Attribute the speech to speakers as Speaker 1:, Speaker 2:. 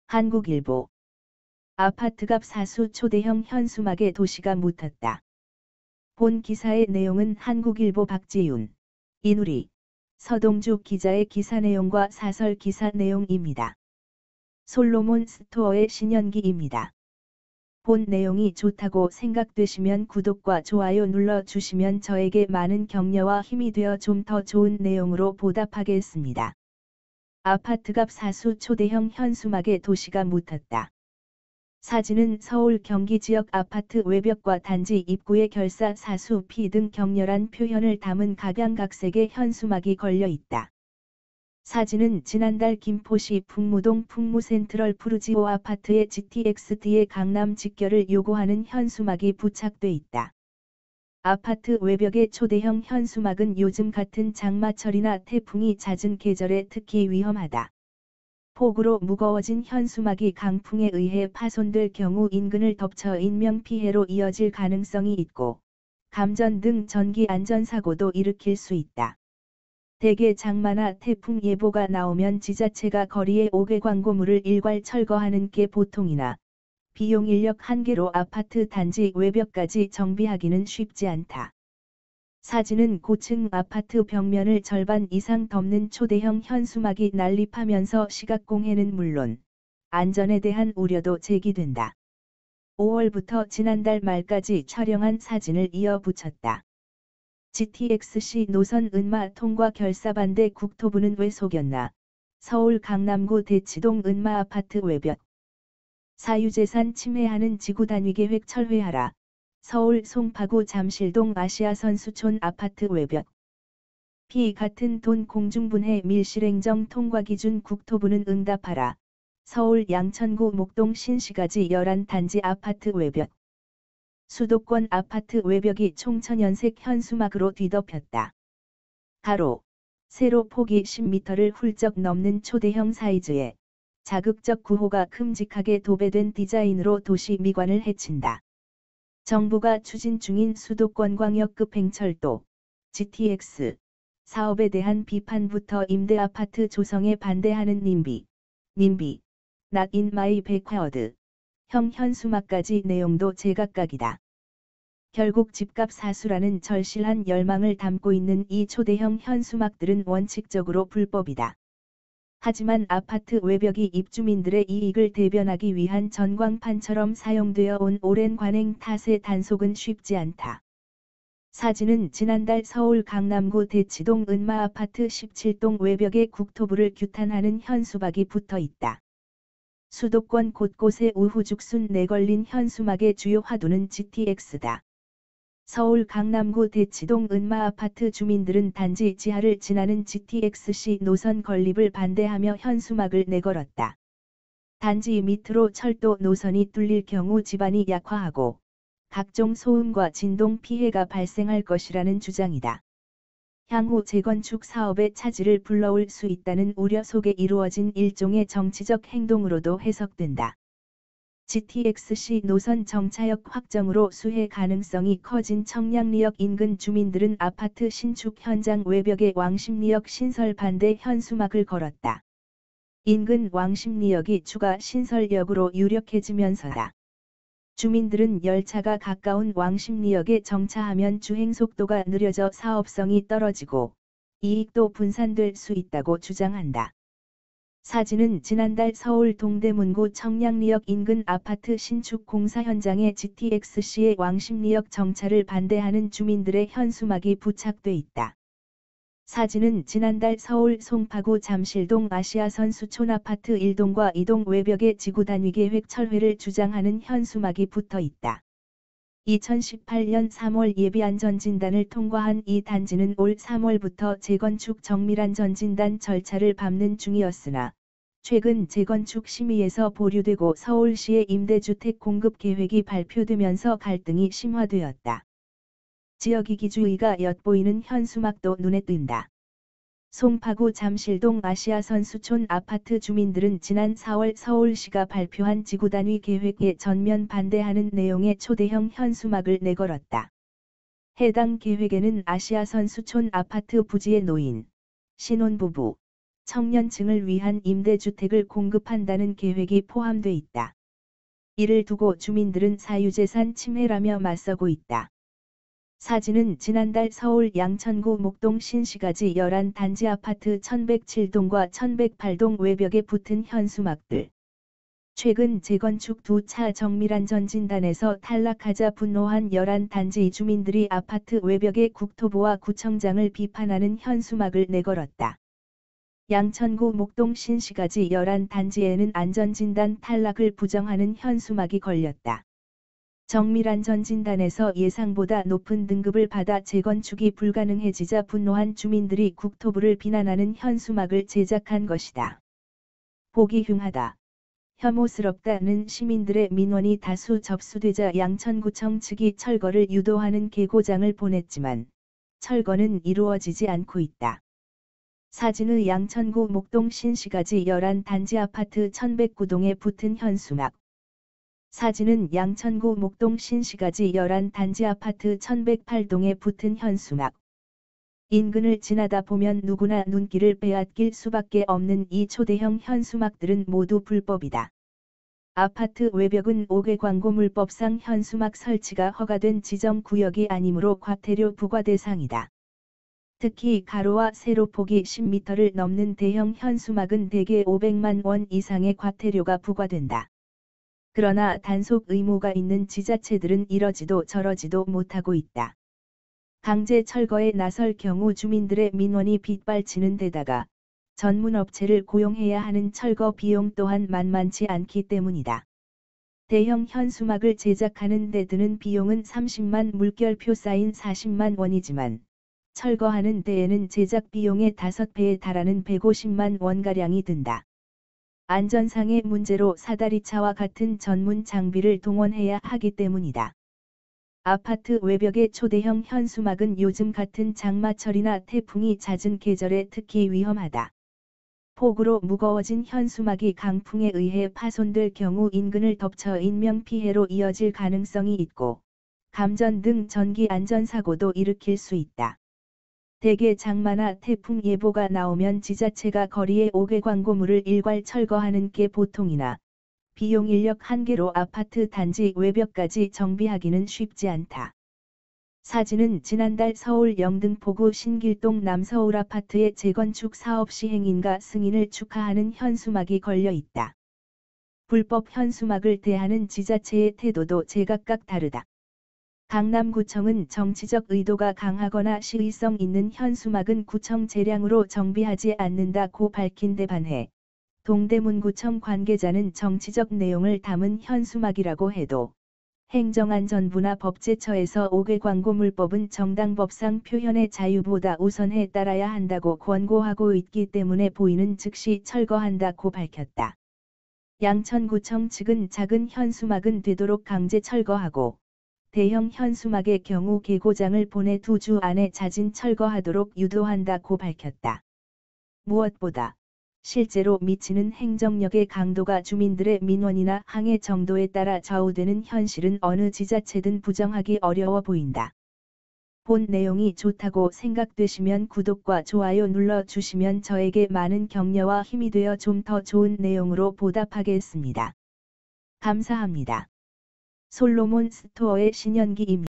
Speaker 1: 한국일보. 아파트값 사수 초대형 현수막에 도시가 묻혔다. 본 기사의 내용은 한국일보 박지윤, 이누리, 서동주 기자의 기사 내용과 사설 기사 내용입니다. 솔로몬 스토어의 신현기입니다. 본 내용이 좋다고 생각되시면 구독과 좋아요 눌러주시면 저에게 많은 격려와 힘이 되어 좀 더 좋은 내용으로 보답하겠습니다. 아파트값 사수 초대형 현수막에 도시가 묻혔다. 사진은 서울 경기 지역 아파트 외벽과 단지 입구에 결사 사수 피 등 격렬한 표현을 담은 각양각색의 현수막이 걸려 있다. 사진은 지난달 김포시 풍무동 풍무센트럴 푸르지오 아파트의 GTXD의 강남 직결을 요구하는 현수막이 부착돼 있다. 아파트 외벽의 초대형 현수막은 요즘 같은 장마철이나 태풍이 잦은 계절에 특히 위험하다. 폭우로 무거워진 현수막이 강풍에 의해 파손될 경우 인근을 덮쳐 인명피해로 이어질 가능성이 있고, 감전 등 전기 안전사고도 일으킬 수 있다. 대개 장마나 태풍 예보가 나오면 지자체가 거리에 5개 광고물을 일괄 철거하는 게 보통이나, 비용 인력 한계로 아파트 단지 외벽까지 정비하기는 쉽지 않다. 사진은 고층 아파트 벽면을 절반 이상 덮는 초대형 현수막이 난립하면서 시각공해는 물론 안전에 대한 우려도 제기된다. 5월부터 지난달 말까지 촬영한 사진을 이어 붙였다. GTX-C 노선 은마 통과 결사 반대 국토부는 왜 속였나? 서울 강남구 대치동 은마 아파트 외벽. 사유재산 침해하는 지구단위계획 철회하라. 서울 송파구 잠실동 아시아선수촌 아파트 외벽. 피 같은 돈 공중분해 밀실행정 통과기준 국토부는 응답하라. 서울 양천구 목동 신시가지 11단지 아파트 외벽. 수도권 아파트 외벽이 총 1000연색 현수막으로 뒤덮였다. 가로, 세로 폭이 10m를 훌쩍 넘는 초대형 사이즈에 자극적 구호가 큼직하게 도배된 디자인으로 도시 미관을 해친다. 정부가 추진 중인 수도권 광역급 행철도, GTX, 사업에 대한 비판부터 임대아파트 조성에 반대하는 님비, not in my backyard, 형 현수막까지 내용도 제각각이다. 결국 집값 사수라는 절실한 열망을 담고 있는 이 초대형 현수막들은 원칙적으로 불법이다. 하지만 아파트 외벽이 입주민들의 이익을 대변하기 위한 전광판처럼 사용되어 온 오랜 관행 탓에 단속은 쉽지 않다. 사진은 지난달 서울 강남구 대치동 은마 아파트 17동 외벽에 국토부를 규탄하는 현수막이 붙어 있다. 수도권 곳곳에 우후죽순 내걸린 현수막의 주요 화두는 GTX다. 서울 강남구 대치동 은마 아파트 주민들은 단지 지하를 지나는 GTX-C 노선 건립을 반대하며 현수막을 내걸었다. 단지 밑으로 철도 노선이 뚫릴 경우 지반이 약화하고 각종 소음과 진동 피해가 발생할 것이라는 주장이다. 향후 재건축 사업의 차질을 불러올 수 있다는 우려 속에 이루어진 일종의 정치적 행동으로도 해석된다. GTX-C 노선 정차역 확정으로 수해 가능성이 커진 청량리역 인근 주민들은 아파트 신축 현장 외벽에 왕십리역 신설 반대 현수막을 걸었다. 인근 왕십리역이 추가 신설역으로 유력해지면서다. 주민들은 열차가 가까운 왕십리역에 정차하면 주행속도가 느려져 사업성이 떨어지고 이익도 분산될 수 있다고 주장한다. 사진은 지난달 서울 동대문구 청량리역 인근 아파트 신축 공사 현장에 GTX-C의 왕십리역 정차를 반대하는 주민들의 현수막이 부착돼 있다. 사진은 지난달 서울 송파구 잠실동 아시아선수촌 아파트 1동과 2동 외벽에 지구단위계획 철회를 주장하는 현수막이 붙어 있다. 2018년 3월 예비안전진단을 통과한 이 단지는 올 3월부터 재건축 정밀안전진단 절차를 밟는 중이었으나 최근 재건축 심의에서 보류되고 서울시의 임대주택 공급 계획이 발표되면서 갈등이 심화되었다. 지역이기주의가 엿보이는 현수막도 눈에 띈다. 송파구 잠실동 아시아선수촌 아파트 주민들은 지난 4월 서울시가 발표한 지구단위 계획에 전면 반대하는 내용의 초대형 현수막을 내걸었다. 해당 계획에는 아시아선수촌 아파트 부지에 노인, 신혼부부, 청년층을 위한 임대주택을 공급한다는 계획이 포함돼 있다. 이를 두고 주민들은 사유재산 침해라며 맞서고 있다. 사진은 지난달 서울 양천구 목동 신시가지 11단지 아파트 1107동과 1108동 외벽에 붙은 현수막들. 최근 재건축 2차 정밀안전진단에서 탈락하자 분노한 11단지 주민들이 아파트 외벽에 국토부와 구청장을 비판하는 현수막을 내걸었다. 양천구 목동 신시가지 11단지에는 안전진단 탈락을 부정하는 현수막이 걸렸다. 정밀안전진단에서 예상보다 높은 등급을 받아 재건축이 불가능해지자 분노한 주민들이 국토부를 비난하는 현수막을 제작한 것이다. 보기 흉하다. 혐오스럽다는 시민들의 민원이 다수 접수되자 양천구청 측이 철거를 유도하는 계고장을 보냈지만 철거는 이루어지지 않고 있다. 사진의 양천구 목동 신시가지 11단지 아파트 1109동에 붙은 현수막. 사진은 양천구 목동 신시가지 11단지 아파트 1108동에 붙은 현수막. 인근을 지나다 보면 누구나 눈길을 빼앗길 수밖에 없는 이 초대형 현수막들은 모두 불법이다. 아파트 외벽은 5개 광고물법상 현수막 설치가 허가된 지정 구역이 아니므로 과태료 부과 대상이다. 특히 가로와 세로 폭이 10m를 넘는 대형 현수막은 대개 500만 원 이상의 과태료가 부과된다. 그러나 단속 의무가 있는 지자체들은 이러지도 저러지도 못하고 있다. 강제 철거에 나설 경우 주민들의 민원이 빗발치는 데다가 전문 업체를 고용해야 하는 철거 비용 또한 만만치 않기 때문이다. 대형 현수막을 제작하는 데 드는 비용은 30만 물결표 사인 40만 원이지만 철거하는 데에는 제작 비용의 5배에 달하는 150만 원가량이 든다. 안전상의 문제로 사다리차와 같은 전문 장비를 동원해야 하기 때문이다. 아파트 외벽의 초대형 현수막은 요즘 같은 장마철이나 태풍이 잦은 계절에 특히 위험하다. 폭우로 무거워진 현수막이 강풍에 의해 파손될 경우 인근을 덮쳐 인명피해로 이어질 가능성이 있고, 감전 등 전기 안전사고도 일으킬 수 있다. 대개 장마나 태풍 예보가 나오면 지자체가 거리에 5개 광고물을 일괄 철거하는 게 보통이나 비용 인력 한계로 아파트 단지 외벽까지 정비하기는 쉽지 않다. 사진은 지난달 서울 영등포구 신길동 남서울 아파트의 재건축 사업 시행인가 승인을 축하하는 현수막이 걸려 있다. 불법 현수막을 대하는 지자체의 태도도 제각각 다르다. 강남구청은 정치적 의도가 강하거나 시의성 있는 현수막은 구청 재량으로 정비하지 않는다고 밝힌 데 반해 동대문구청 관계자는 정치적 내용을 담은 현수막이라고 해도 행정안전부나 법제처에서 5개 광고물법은 정당법상 표현의 자유보다 우선해 따라야 한다고 권고하고 있기 때문에 보이는 즉시 철거한다고 밝혔다. 양천구청 측은 작은 현수막은 되도록 강제 철거하고 대형 현수막의 경우 계고장을 보내 2주 안에 자진 철거하도록 유도한다고 밝혔다. 무엇보다 실제로 미치는 행정력의 강도가 주민들의 민원이나 항해 정도에 따라 좌우되는 현실은 어느 지자체든 부정하기 어려워 보인다. 본 내용이 좋다고 생각되시면 구독과 좋아요 눌러주시면 저에게 많은 격려와 힘이 되어 좀 더 좋은 내용으로 보답하겠습니다. 감사합니다. 솔로몬 스토어의 신현기입니다.